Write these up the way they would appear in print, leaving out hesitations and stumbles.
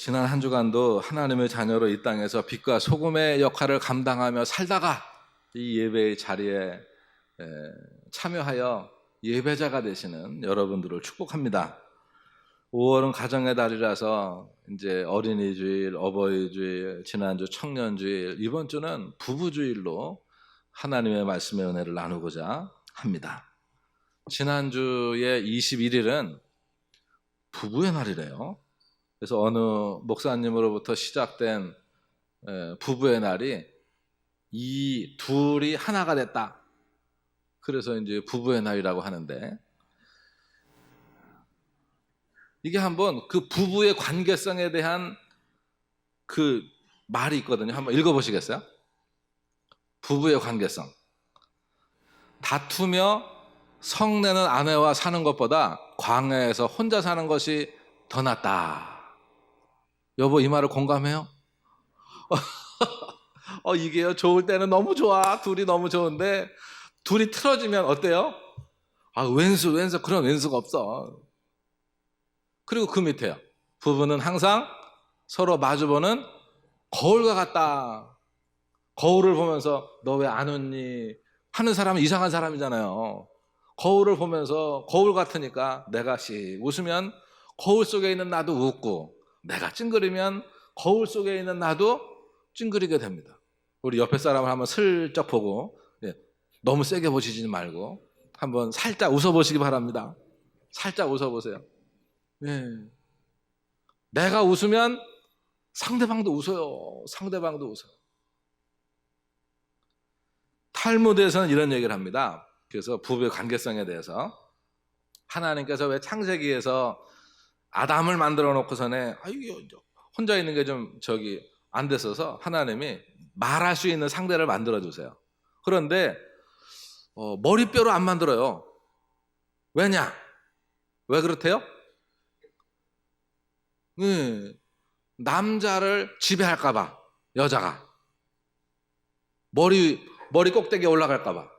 지난 한 주간도 하나님의 자녀로 이 땅에서 빛과 소금의 역할을 감당하며 살다가 이 예배의 자리에 참여하여 예배자가 되시는 여러분들을 축복합니다. 5월은 가정의 달이라서 이제 어린이주일, 어버이주일, 지난주 청년주일, 이번 주는 부부주일로 하나님의 말씀의 은혜를 나누고자 합니다. 지난주에 21일은 부부의 날이래요. 그래서 어느 목사님으로부터 시작된 부부의 날이 이 둘이 하나가 됐다. 그래서 이제 부부의 날이라고 하는데, 이게 한번 그 부부의 관계성에 대한 그 말이 있거든요. 한번 읽어보시겠어요? 부부의 관계성. 다투며 성내는 아내와 사는 것보다 광야에서 혼자 사는 것이 더 낫다. 여보, 이 말을 공감해요? 이게요, 좋을 때는 너무 좋아. 둘이 너무 좋은데 둘이 틀어지면 어때요? 왼수 그런 왼수가 없어. 그리고 그 밑에요, 부부는 항상 서로 마주보는 거울과 같다. 거울을 보면서 너 왜 안 웃니? 하는 사람은 이상한 사람이잖아요. 거울을 보면서 거울 같으니까 내가 웃으면 거울 속에 있는 나도 웃고, 내가 찡그리면 거울 속에 있는 나도 찡그리게 됩니다. 우리 옆에 사람을 한번 슬쩍 보고, 너무 세게 보시지 말고 한번 살짝 웃어보시기 바랍니다. 살짝 웃어보세요. 내가 웃으면 상대방도 웃어요. 상대방도 웃어요. 탈무드에서는 이런 얘기를 합니다. 그래서 부부의 관계성에 대해서, 하나님께서 왜 창세기에서 아담을 만들어 놓고서는 혼자 있는 게 좀 안 됐어서 하나님이 말할 수 있는 상대를 만들어 주세요. 그런데 머리뼈로 안 만들어요. 왜냐? 왜 그렇대요? 남자를 지배할까 봐. 여자가 머리 꼭대기에 올라갈까 봐.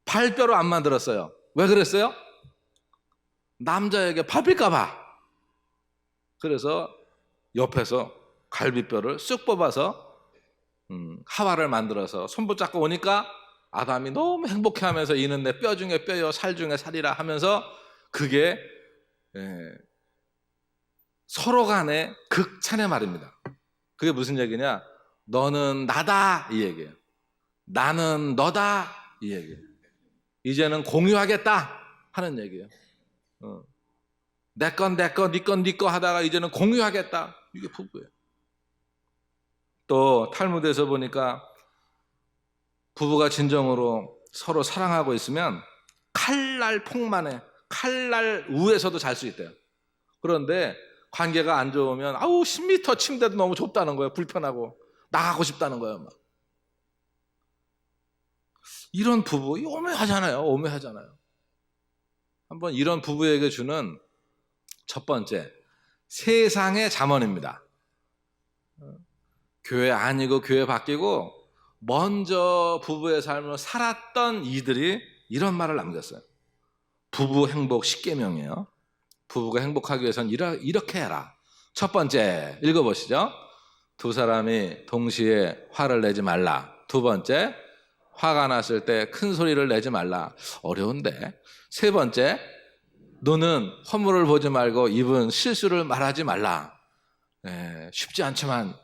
발뼈로 안 만들었어요. 왜 그랬어요? 남자에게 밟힐까 봐. 그래서 옆에서 갈비뼈를 쑥 뽑아서 하와를 만들어서 손붙잡고 오니까 아담이 너무 행복해하면서 이는 내 뼈 중에 뼈요 살 중에 살이라 하면서, 그게 서로 간의 극찬의 말입니다. 그게 무슨 얘기냐? 너는 나다, 이 얘기예요. 나는 너다, 이 얘기예요. 이제는 공유하겠다 하는 얘기예요. 내 건 네 건 하다가 이제는 공유하겠다. 이게 부부예요. 또 탈무드에서 보니까 부부가 진정으로 서로 사랑하고 있으면 칼날 폭만해, 칼날 우에서도 잘 수 있대요. 그런데 관계가 안 좋으면 10m 침대도 너무 좁다는 거예요. 불편하고 나가고 싶다는 거예요. 막. 이런 부부 오묘하잖아요. 한번 이런 부부에게 주는 첫 번째, 세상의 잠언입니다. 교회 아니고 교회 바뀌고 먼저 부부의 삶을 살았던 이들이 이런 말을 남겼어요. 부부 행복 10계명이에요. 부부가 행복하기 위해서는 이렇게 해라. 첫 번째, 읽어보시죠. 두 사람이 동시에 화를 내지 말라. 두 번째, 화가 났을 때 큰 소리를 내지 말라. 어려운데. 세 번째, 눈은 허물을 보지 말고 입은 실수를 말하지 말라. 쉽지 않지만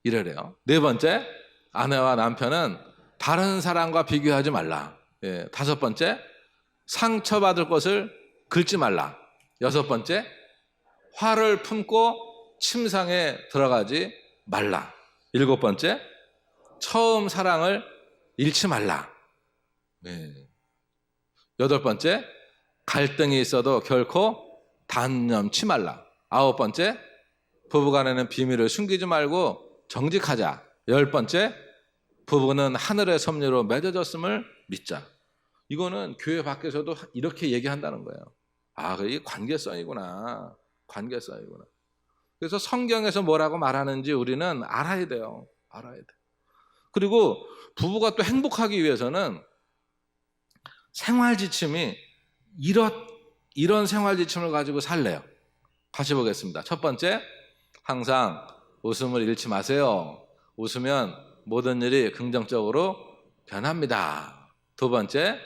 이래래요. 네 번째, 아내와 남편은 다른 사람과 비교하지 말라. 다섯 번째, 상처받을 것을 긁지 말라. 여섯 번째, 화를 품고 침상에 들어가지 말라. 일곱 번째, 처음 사랑을 잃지 말라. 여덟 번째, 갈등이 있어도 결코 단념치 말라. 아홉 번째, 부부간에는 비밀을 숨기지 말고 정직하자. 열 번째, 부부는 하늘의 섭리로 맺어졌음을 믿자. 이거는 교회 밖에서도 이렇게 얘기한다는 거예요. 이게 관계성이구나. 그래서 성경에서 뭐라고 말하는지 우리는 알아야 돼요. 그리고 부부가 또 행복하기 위해서는 생활 지침이 이런 생활 지침을 가지고 살래요. 같이 보겠습니다. 첫 번째, 항상 웃음을 잃지 마세요. 웃으면 모든 일이 긍정적으로 변합니다. 두 번째,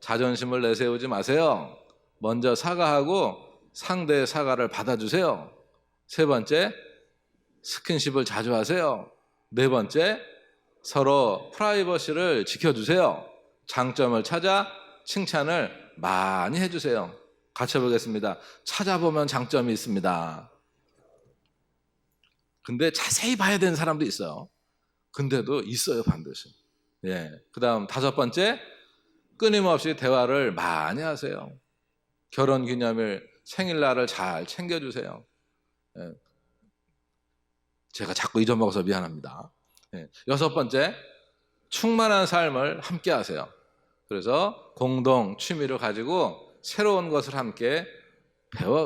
자존심을 내세우지 마세요. 먼저 사과하고 상대의 사과를 받아주세요. 세 번째, 스킨십을 자주 하세요. 네 번째, 서로 프라이버시를 지켜주세요. 장점을 찾아 칭찬을 많이 해주세요. 같이 해보겠습니다. 찾아보면 장점이 있습니다. 근데 자세히 봐야 되는 사람도 있어요. 근데도 있어요, 반드시. 예. 그 다음 다섯 번째, 끊임없이 대화를 많이 하세요. 결혼기념일, 생일날을 잘 챙겨주세요. 예. 제가 자꾸 잊어먹어서 미안합니다. 예. 여섯 번째, 충만한 삶을 함께 하세요. 그래서 공동 취미를 가지고 새로운 것을 함께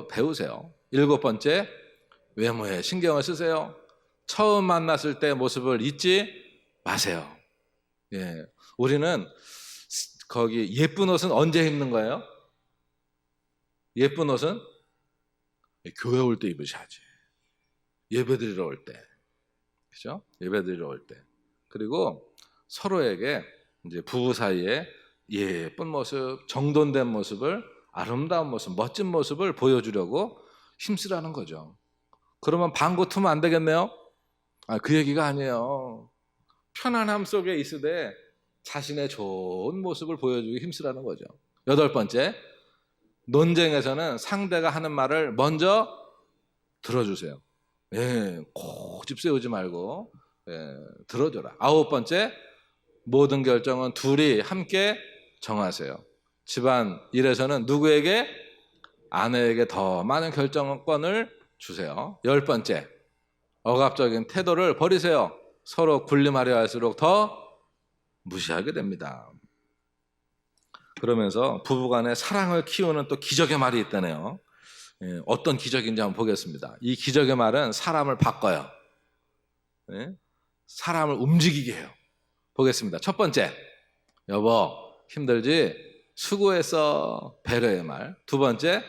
배우세요. 일곱 번째, 외모에 신경을 쓰세요. 처음 만났을 때 모습을 잊지 마세요. 예. 우리는 거기 예쁜 옷은 언제 입는 거예요? 예쁜 옷은 교회 올 때 입으셔야지. 예배 드리러 올 때. 그죠? 예배 드리러 올 때. 그리고 서로에게 이제 부부 사이에 예쁜 모습, 정돈된 모습을, 아름다운 모습, 멋진 모습을 보여주려고 힘쓰라는 거죠. 그러면 방구 트면 안 되겠네요? 그 얘기가 아니에요. 편안함 속에 있으되 자신의 좋은 모습을 보여주기 힘쓰라는 거죠. 여덟 번째, 논쟁에서는 상대가 하는 말을 먼저 들어주세요. 예, 고집 세우지 말고 들어줘라. 아홉 번째, 모든 결정은 둘이 함께 정하세요. 집안 일에서는 누구에게? 아내에게 더 많은 결정권을 주세요. 열 번째, 억압적인 태도를 버리세요. 서로 군림하려 할수록 더 무시하게 됩니다. 그러면서 부부간의 사랑을 키우는 또 기적의 말이 있다네요. 어떤 기적인지 한번 보겠습니다. 이 기적의 말은 사람을 바꿔요. 사람을 움직이게 해요. 보겠습니다. 첫 번째, 여보 힘들지? 수고했어. 배려의 말. 두 번째,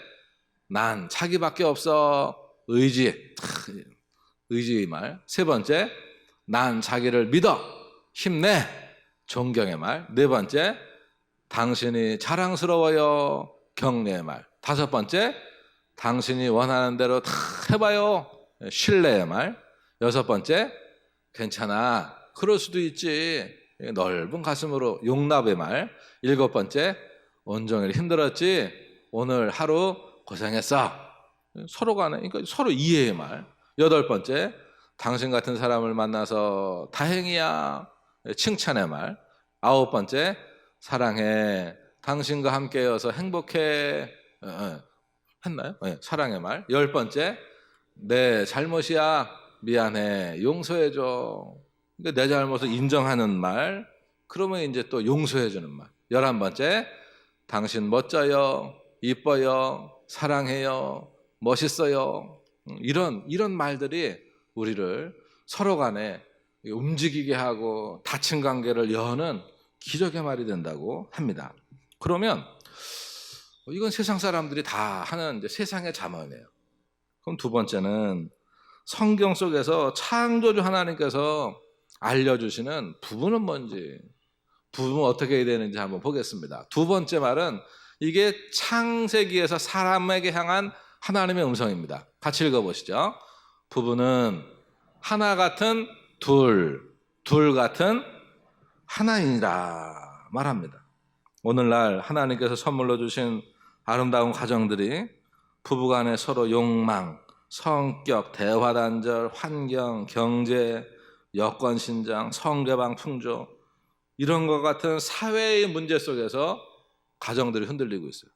난 자기밖에 없어. 의지의 말. 세 번째, 난 자기를 믿어. 힘내. 존경의 말. 네 번째, 당신이 자랑스러워요. 격려의 말. 다섯 번째, 당신이 원하는 대로 다 해봐요. 신뢰의 말. 여섯 번째, 괜찮아. 그럴 수도 있지. 넓은 가슴으로 용납의 말. 일곱 번째, 온종일 힘들었지. 오늘 하루 고생했어. 서로 간에, 그러니까 서로 이해의 말. 여덟 번째, 당신 같은 사람을 만나서 다행이야. 칭찬의 말. 아홉 번째, 사랑해. 당신과 함께여서 행복해. 했나요? 사랑의 말. 열 번째, 내 잘못이야. 미안해. 용서해줘. 그러니까 내 잘못을 인정하는 말. 그러면 이제 또 용서해주는 말. 11번째, 당신 멋져요. 이뻐요. 사랑해요. 멋있어요. 이런 말들이 우리를 서로 간에 움직이게 하고 닫힌 관계를 여는 기적의 말이 된다고 합니다. 그러면 이건 세상 사람들이 다 하는 이제 세상의 자문이에요. 그럼 두 번째는 성경 속에서 창조주 하나님께서 알려주시는 부부는 뭔지, 부부는 어떻게 해야 되는지 한번 보겠습니다. 두 번째 말은 이게 창세기에서 사람에게 향한 하나님의 음성입니다. 같이 읽어보시죠. 부부는 하나 같은 둘 같은 하나이니라 말합니다. 오늘날 하나님께서 선물로 주신 아름다운 가정들이 부부간에 서로 욕망, 성격, 대화단절, 환경, 경제, 여권 신장, 성개방 풍조 이런 것 같은 사회의 문제 속에서 가정들이 흔들리고 있어요.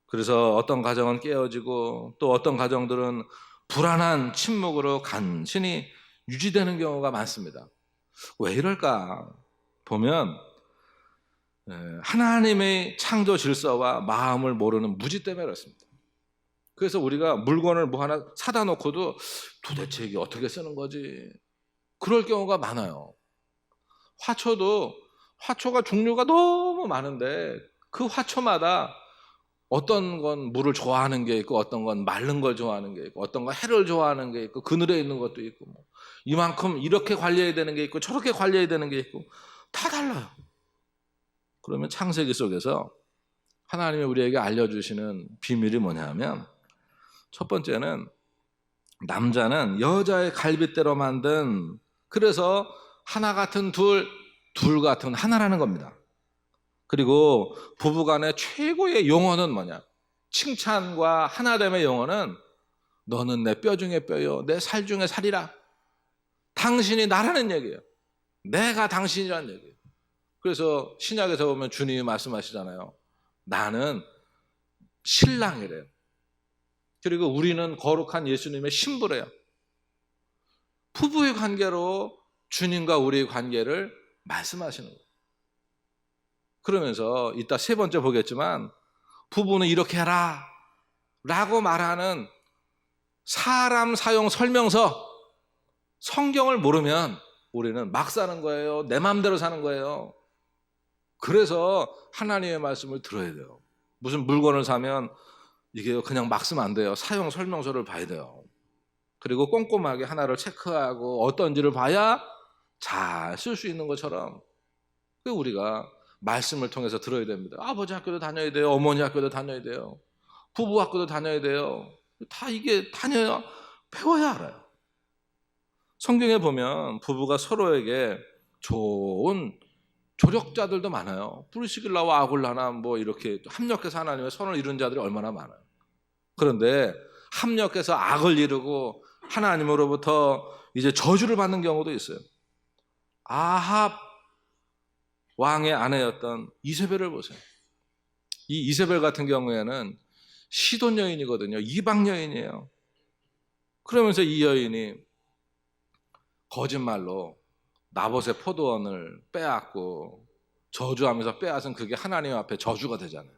그래서 어떤 가정은 깨어지고 또 어떤 가정들은 불안한 침묵으로 간신히 유지되는 경우가 많습니다. 왜 이럴까 보면 하나님의 창조 질서와 마음을 모르는 무지 때문에 그렇습니다. 그래서 우리가 물건을 뭐 하나 사다 놓고도 도대체 이게 어떻게 쓰는 거지? 그럴 경우가 많아요. 화초가 종류가 너무 많은데 그 화초마다 어떤 건 물을 좋아하는 게 있고, 어떤 건 마른 걸 좋아하는 게 있고, 어떤 건 해를 좋아하는 게 있고, 그늘에 있는 것도 있고, 뭐 이만큼 이렇게 관리해야 되는 게 있고, 저렇게 관리해야 되는 게 있고, 다 달라요. 그러면 창세기 속에서 하나님이 우리에게 알려주시는 비밀이 뭐냐면, 첫 번째는 남자는 여자의 갈빗대로 만든, 그래서 하나 같은 둘, 둘 같은 하나라는 겁니다. 그리고 부부간의 최고의 용어는 뭐냐? 칭찬과 하나됨의 용어는 너는 내 뼈 중에 뼈요, 내 살 중에 살이라. 당신이 나라는 얘기예요. 내가 당신이라는 얘기예요. 그래서 신약에서 보면 주님이 말씀하시잖아요. 나는 신랑이래요. 그리고 우리는 거룩한 예수님의 신부래요. 부부의 관계로 주님과 우리의 관계를 말씀하시는 거예요. 그러면서 이따 세 번째 보겠지만, 부부는 이렇게 해라 라고 말하는 사람 사용 설명서, 성경을 모르면 우리는 막 사는 거예요. 내 마음대로 사는 거예요. 그래서 하나님의 말씀을 들어야 돼요. 무슨 물건을 사면 이게 그냥 막 쓰면 안 돼요. 사용 설명서를 봐야 돼요. 그리고 꼼꼼하게 하나를 체크하고 어떤지를 봐야 잘 쓸 수 있는 것처럼 우리가 말씀을 통해서 들어야 됩니다. 아버지 학교도 다녀야 돼요. 어머니 학교도 다녀야 돼요. 부부 학교도 다녀야 돼요. 다 이게 다녀야, 배워야 알아요. 성경에 보면 부부가 서로에게 좋은 조력자들도 많아요. 브리스길라와 아굴라나 뭐 이렇게 합력해서 하나님의 선을 이룬 자들이 얼마나 많아요. 그런데 합력해서 악을 이루고 하나님으로부터 이제 저주를 받는 경우도 있어요. 아합 왕의 아내였던 이세벨을 보세요. 이 이세벨 같은 경우에는 시돈 여인이거든요. 이방 여인이에요. 그러면서 이 여인이 거짓말로 나봇의 포도원을 빼앗고 저주하면서 빼앗은 그게 하나님 앞에 저주가 되잖아요.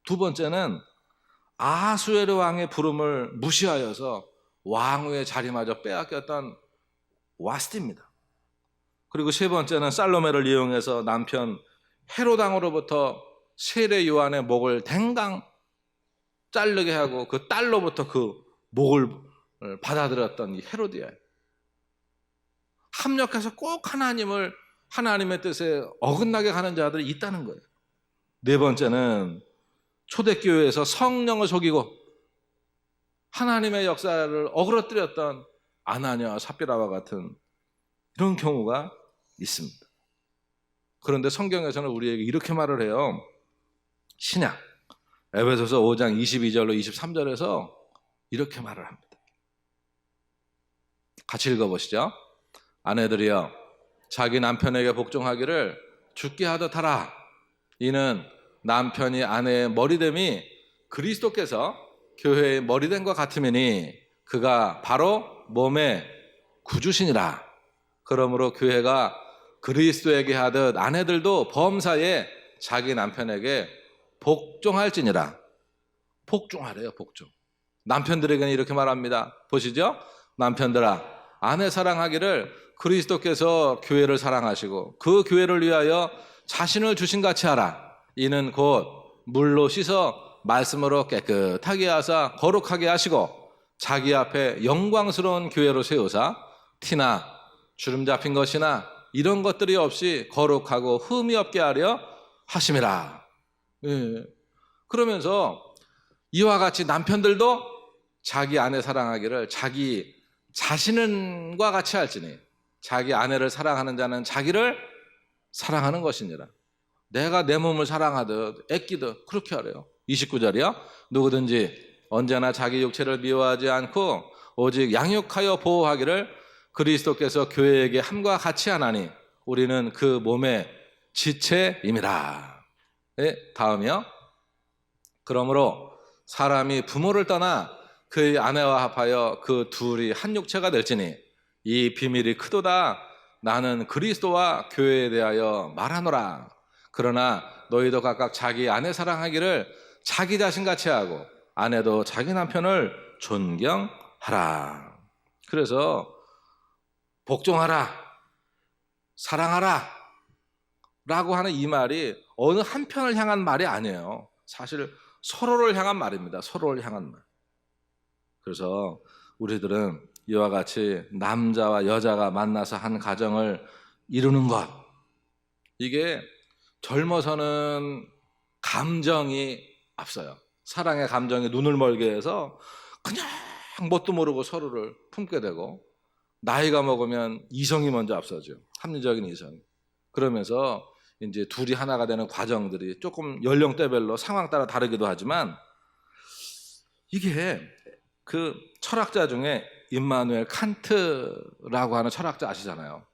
두 번째는 아하수에르 왕의 부름을 무시하여서 왕후의 자리마저 빼앗겼던 와스티입니다. 그리고 세 번째는 살로메를 이용해서 남편 헤롯 왕으로부터 세례 요한의 목을 댕강 자르게 하고 그 딸로부터 그 목을 받아들였던 이 헤로디아예요. 합력해서 꼭 하나님의 뜻에 어긋나게 가는 자들이 있다는 거예요. 네 번째는 초대교회에서 성령을 속이고 하나님의 역사를 어그러뜨렸던 아나니아와 삽비라와 같은 이런 경우가 있습니다. 그런데 성경에서는 우리에게 이렇게 말을 해요. 신약 에베소서 5장 22절로 23절에서 이렇게 말을 합니다. 같이 읽어보시죠. 아내들이여 자기 남편에게 복종하기를 주께 하듯 하라. 이는 남편이 아내의 머리됨이 그리스도께서 교회의 머리됨과 같음이니 그가 바로 몸의 구주시니라. 그러므로 교회가 그리스도에게 하듯 아내들도 범사에 자기 남편에게 복종할지니라. 복종하래요. 복종. 남편들에게는 이렇게 말합니다. 보시죠. 남편들아 아내 사랑하기를 그리스도께서 교회를 사랑하시고 그 교회를 위하여 자신을 주신같이 하라. 이는 곧 물로 씻어 말씀으로 깨끗하게 하사 거룩하게 하시고 자기 앞에 영광스러운 교회로 세우사 티나 주름 잡힌 것이나 이런 것들이 없이 거룩하고 흠이 없게 하려 하심이라. 예. 그러면서 이와 같이 남편들도 자기 아내 사랑하기를 자기 자신과 같이 할지니 자기 아내를 사랑하는 자는 자기를 사랑하는 것이니라. 내가 내 몸을 사랑하듯 애끼듯 그렇게 하래요. 29절이요. 누구든지 언제나 자기 육체를 미워하지 않고 오직 양육하여 보호하기를 그리스도께서 교회에게 함과 같이 하나니 우리는 그 몸의 지체임이라. 네, 다음이요. 그러므로 사람이 부모를 떠나 그의 아내와 합하여 그 둘이 한 육체가 될지니 이 비밀이 크도다. 나는 그리스도와 교회에 대하여 말하노라. 그러나 너희도 각각 자기 아내 사랑하기를 자기 자신같이 하고 아내도 자기 남편을 존경하라. 그래서 복종하라, 사랑하라 라고 하는 이 말이 어느 한편을 향한 말이 아니에요. 사실 서로를 향한 말입니다. 서로를 향한 말. 그래서 우리들은 이와 같이 남자와 여자가 만나서 한 가정을 이루는 것, 이게 젊어서는 감정이 앞서요. 사랑의 감정이 눈을 멀게 해서 그냥 뭣도 모르고 서로를 품게 되고, 나이가 먹으면 이성이 먼저 앞서죠. 합리적인 이성이. 그러면서 이제 둘이 하나가 되는 과정들이 조금 연령대별로 상황 따라 다르기도 하지만, 이게 그 철학자 중에 임마누엘 칸트라고 하는 철학자 아시잖아요.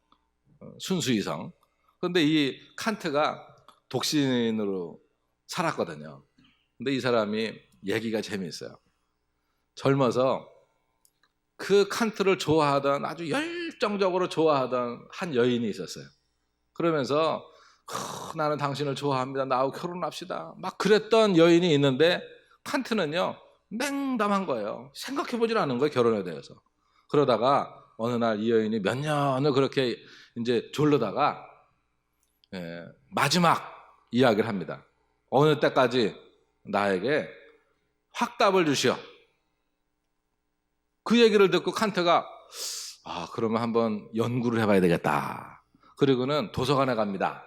순수이성. 그런데 이 칸트가 독신으로 살았거든요. 근데 이 사람이 얘기가 재미있어요. 젊어서 그 칸트를 좋아하던, 아주 열정적으로 좋아하던 한 여인이 있었어요. 그러면서 나는 당신을 좋아합니다. 나하고 결혼합시다. 막 그랬던 여인이 있는데, 칸트는요 냉담한 거예요. 생각해보질 않은 거예요, 결혼에 대해서. 그러다가 어느 날 이 여인이 몇 년을 그렇게 이제 졸르다가 마지막 이야기를 합니다. 어느 때까지 나에게 확답을 주시오. 그 얘기를 듣고 칸트가 그러면 한번 연구를 해봐야 되겠다. 그리고는 도서관에 갑니다.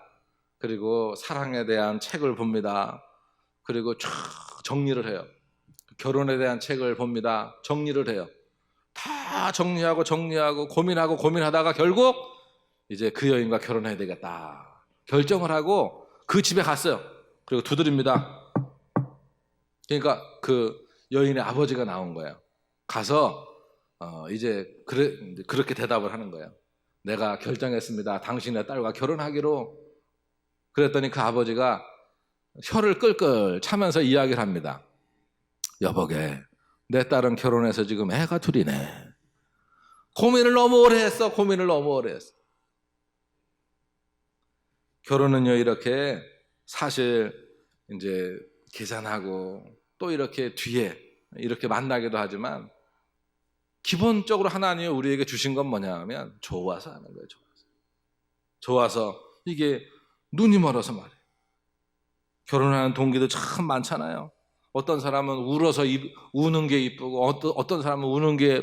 그리고 사랑에 대한 책을 봅니다. 그리고 쫙 정리를 해요. 결혼에 대한 책을 봅니다. 정리를 해요. 다 정리하고 고민하다가 결국 이제 그 여인과 결혼해야 되겠다 결정을 하고 그 집에 갔어요. 그리고 두드립니다. 그러니까 그 여인의 아버지가 나온 거예요. 가서 이제 그렇게 대답을 하는 거예요. 내가 결정했습니다. 당신의 딸과 결혼하기로. 그랬더니 그 아버지가 혀를 끌끌 차면서 이야기를 합니다. 여보게, 내 딸은 결혼해서 지금 애가 둘이네. 고민을 너무 오래 했어. 결혼은요, 이렇게 사실 이제 계산하고 또 이렇게 뒤에 이렇게 만나기도 하지만, 기본적으로 하나님이 우리에게 주신 건 뭐냐 하면 좋아서 하는 거예요. 좋아서. 이게 눈이 멀어서 말이에요. 결혼하는 동기도 참 많잖아요. 어떤 사람은 울어서 우는 게 이쁘고, 어떤 사람은 우는 게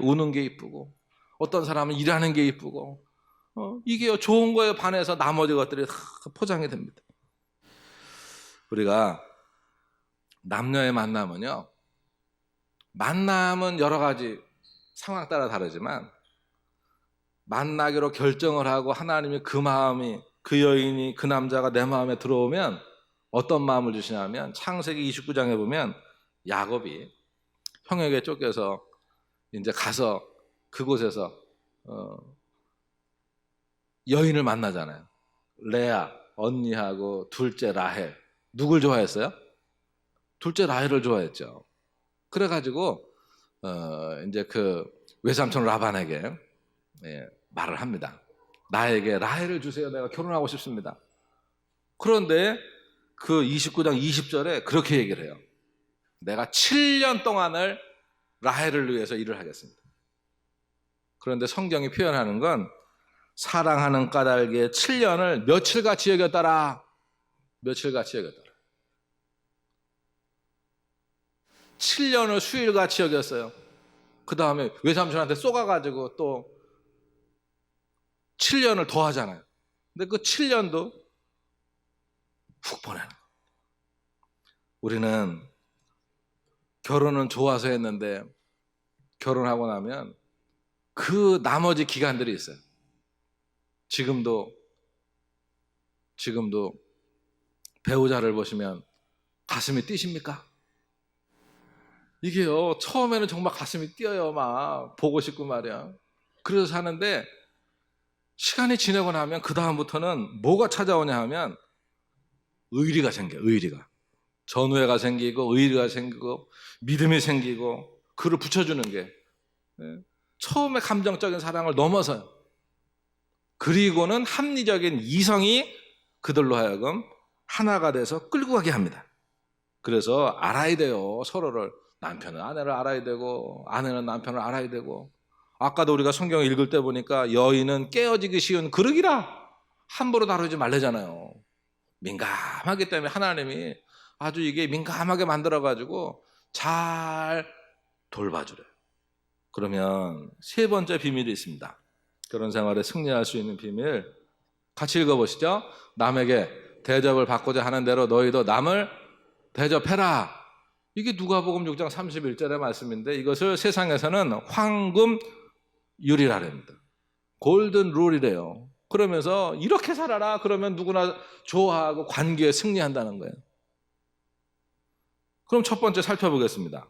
이쁘고, 어떤 사람은 일하는 게 이쁘고, 이게 좋은 거에 반해서 나머지 것들이 다 포장이 됩니다. 우리가 남녀의 만남은요, 만남은 여러 가지 상황 따라 다르지만, 만나기로 결정을 하고 하나님이 그 마음이, 그 여인이, 그 남자가 내 마음에 들어오면 어떤 마음을 주시냐면, 창세기 29장에 보면 야곱이 형에게 쫓겨서 이제 가서 그곳에서 여인을 만나잖아요. 레아 언니하고 둘째 라헬. 누굴 좋아했어요? 둘째 라헬을 좋아했죠. 그래가지고 이제 그 외삼촌 라반에게 말을 합니다. 나에게 라헬을 주세요. 내가 결혼하고 싶습니다. 그런데 그 29장 20절에 그렇게 얘기를 해요. 내가 7년 동안을 라헬을 위해서 일을 하겠습니다. 그런데 성경이 표현하는 건 사랑하는 까닭에 7년을 며칠같이 여겼더라. 7년을 수일같이 여겼어요. 그 다음에 외삼촌한테 쏘가가지고 또 7년을 더 하잖아요. 근데 그 7년도 훅 보내는 거예요. 우리는 결혼은 좋아서 했는데, 결혼하고 나면 그 나머지 기간들이 있어요. 지금도 배우자를 보시면 가슴이 뛰십니까? 이게요, 처음에는 정말 가슴이 뛰어요. 막 보고 싶고 말이야. 그래서 사는데, 시간이 지나고 나면 그 다음부터는 뭐가 찾아오냐 하면 의리가 생겨요. 전우애가 생기고, 의리가 생기고, 믿음이 생기고, 그를 붙여주는 게 처음에 감정적인 사랑을 넘어서요. 그리고는 합리적인 이성이 그들로 하여금 하나가 돼서 끌고 가게 합니다. 그래서 알아야 돼요. 서로를. 남편은 아내를 알아야 되고, 아내는 남편을 알아야 되고. 아까도 우리가 성경을 읽을 때 보니까 여인은 깨어지기 쉬운 그릇이라 함부로 다루지 말래잖아요. 민감하기 때문에 하나님이 아주 이게 민감하게 만들어가지고 잘 돌봐주래요. 그러면 세 번째 비밀이 있습니다. 결혼 생활에 승리할 수 있는 비밀 같이 읽어보시죠. 남에게 대접을 받고자 하는 대로 너희도 남을 대접해라. 이게 누가복음 6장 31절의 말씀인데 이것을 세상에서는 황금율이라 합니다. 골든 룰이래요. 그러면서 이렇게 살아라 그러면 누구나 좋아하고 관계에 승리한다는 거예요. 그럼 첫 번째 살펴보겠습니다.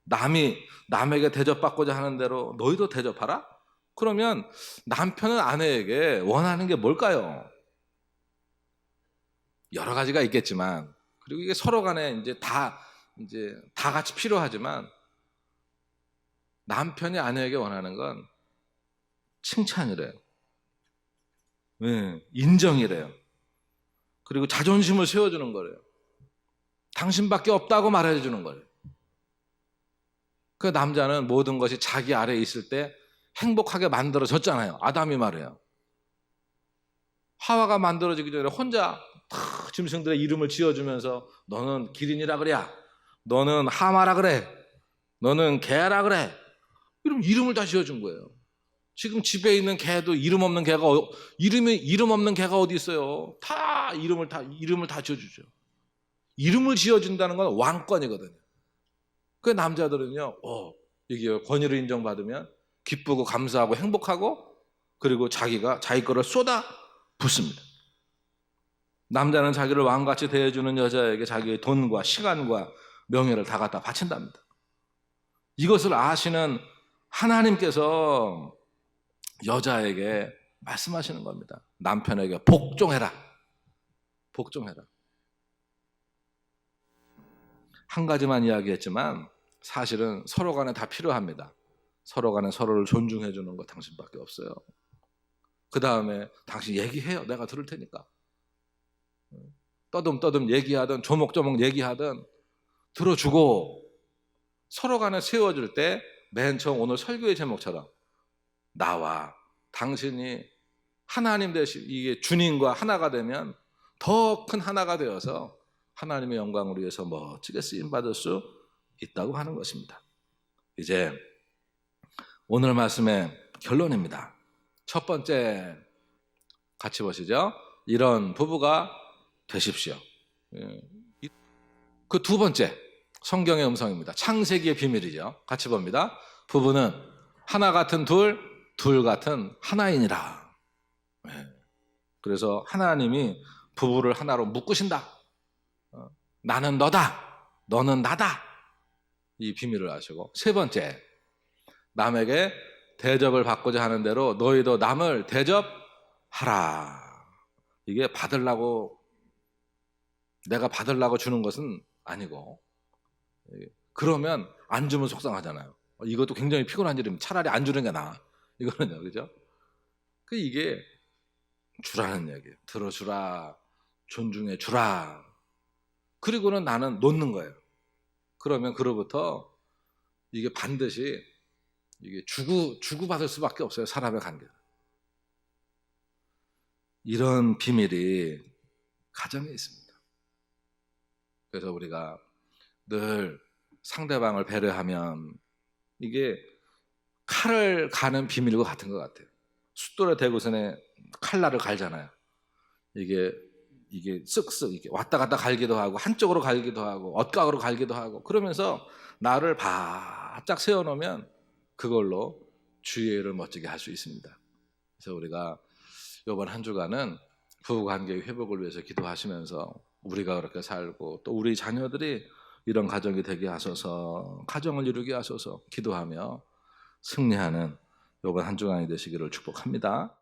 남에게 대접받고자 하는 대로 너희도 대접하라? 그러면 남편은 아내에게 원하는 게 뭘까요? 여러 가지가 있겠지만, 그리고 이게 서로 간에 이제 다 같이 필요하지만, 남편이 아내에게 원하는 건 칭찬이래요. 인정이래요. 그리고 자존심을 세워주는 거래요. 당신밖에 없다고 말해주는 거예요. 그 남자는 모든 것이 자기 아래에 있을 때 행복하게 만들어졌잖아요. 아담이 말해요. 하와가 만들어지기 전에 혼자 짐승들의 이름을 지어주면서 너는 기린이라 그래, 너는 하마라 그래, 너는 개라 그래, 이름을 다 지어준 거예요. 지금 집에 있는 개도 이름 없는 개가 어디 있어요? 다 이름을 다 지어주죠. 이름을 지어준다는 건 왕권이거든요. 그 남자들은요, 이게 권위를 인정받으면 기쁘고 감사하고 행복하고 그리고 자기 거를 쏟아 붓습니다. 남자는 자기를 왕같이 대해주는 여자에게 자기의 돈과 시간과 명예를 다 갖다 바친답니다. 이것을 아시는 하나님께서 여자에게 말씀하시는 겁니다. 남편에게 복종해라. 복종해라. 한 가지만 이야기했지만 사실은 서로 간에 다 필요합니다. 서로 간에 서로를 존중해 주는 거 당신밖에 없어요. 그 다음에 당신 얘기해요. 내가 들을 테니까. 떠듬떠듬 얘기하든 조목조목 얘기하든 들어주고 서로 간에 세워줄 때 맨 처음 오늘 설교의 제목처럼 나와 당신이 하나님 대신 이게 주님과 하나가 되면 더 큰 하나가 되어서 하나님의 영광을 위해서 멋지게 쓰임받을 수 있다고 하는 것입니다. 이제 오늘 말씀의 결론입니다. 첫 번째 같이 보시죠. 이런 부부가 되십시오. 그 두 번째 성경의 음성입니다. 창세기의 비밀이죠. 같이 봅니다. 부부는 하나 같은 둘 같은 하나이니라. 그래서 하나님이 부부를 하나로 묶으신다. 나는 너다, 너는 나다. 이 비밀을 아시고, 세 번째, 남에게 대접을 받고자 하는 대로 너희도 남을 대접하라. 이게 내가 받으려고 주는 것은 아니고, 그러면 안 주면 속상하잖아요. 이것도 굉장히 피곤한 일입니다. 차라리 안 주는 게 나아. 이거는요, 그죠? 이게 주라는 얘기예요. 들어주라, 존중해 주라. 그리고는 나는 놓는 거예요. 그러면 그로부터 이게 반드시 이게 주고받을 수밖에 없어요. 사람의 관계. 이런 비밀이 가정에 있습니다. 그래서 우리가 늘 상대방을 배려하면 이게 칼을 가는 비밀과 같은 것 같아요. 숫돌에 대고선에 칼날을 갈잖아요. 이게 쓱쓱 이게 왔다 갔다 갈기도 하고 한쪽으로 갈기도 하고 엇각으로 갈기도 하고 그러면서 나를 바짝 세워놓으면 그걸로 주의를 멋지게 할 수 있습니다. 그래서 우리가 이번 한 주간은 부부관계의 회복을 위해서 기도하시면서 우리가 그렇게 살고 또 우리 자녀들이 이런 가정이 되게 하소서, 가정을 이루게 하소서 기도하며 승리하는 이번 한 주간이 되시기를 축복합니다.